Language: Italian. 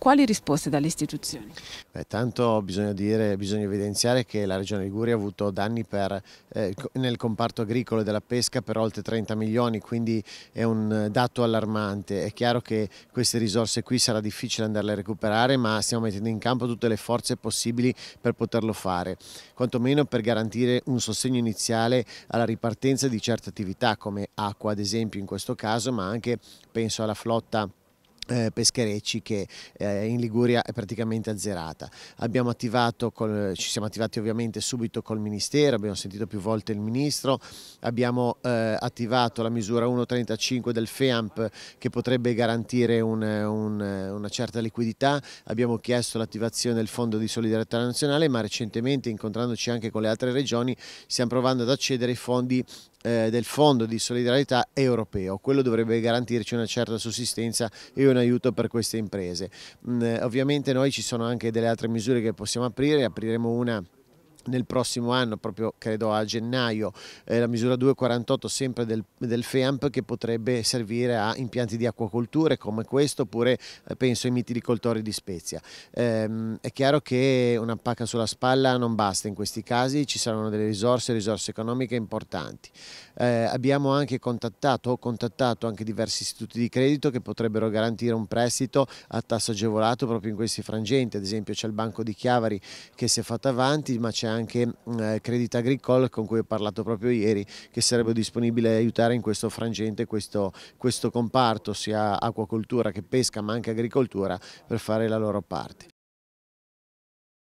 quali risposte dalle istituzioni? Tanto bisogna evidenziare che la Regione Liguria ha avuto danni nel comparto agricolo e della pesca per oltre 30 milioni, quindi è un dato allarmante. È chiaro che queste risorse qui sarà difficile andarle a recuperare, ma stiamo mettendo in campo tutte le forze possibili per poterlo fare, quantomeno per garantire un sostegno iniziale alla ripartenza di certe attività come acqua ad esempio in questo caso, ma anche penso alla flotta pescherecci che in Liguria è praticamente azzerata. Ci siamo attivati ovviamente subito col Ministero, abbiamo sentito più volte il Ministro, abbiamo attivato la misura 1.35 del FEAMP che potrebbe garantire una certa liquidità, abbiamo chiesto l'attivazione del Fondo di Solidarietà Nazionale, ma recentemente incontrandoci anche con le altre regioni stiamo provando ad accedere ai fondi del Fondo di Solidarietà europeo. Quello dovrebbe garantirci una certa sussistenza e un aiuto per queste imprese. Ovviamente noi ci sono anche delle altre misure che possiamo aprire, apriremo una nel prossimo anno, proprio credo a gennaio, la misura 248 sempre del FEAMP che potrebbe servire a impianti di acquacolture come questo, oppure penso ai mitilicoltori di Spezia. È chiaro che una pacca sulla spalla non basta in questi casi, ci saranno delle risorse economiche importanti. Abbiamo anche ho contattato anche diversi istituti di credito che potrebbero garantire un prestito a tasso agevolato proprio in questi frangenti, ad esempio c'è il Banco di Chiavari che si è fatto avanti, ma c'è anche Crédit Agricole con cui ho parlato proprio ieri, che sarebbe disponibile a aiutare in questo frangente questo comparto sia acquacoltura che pesca ma anche agricoltura per fare la loro parte.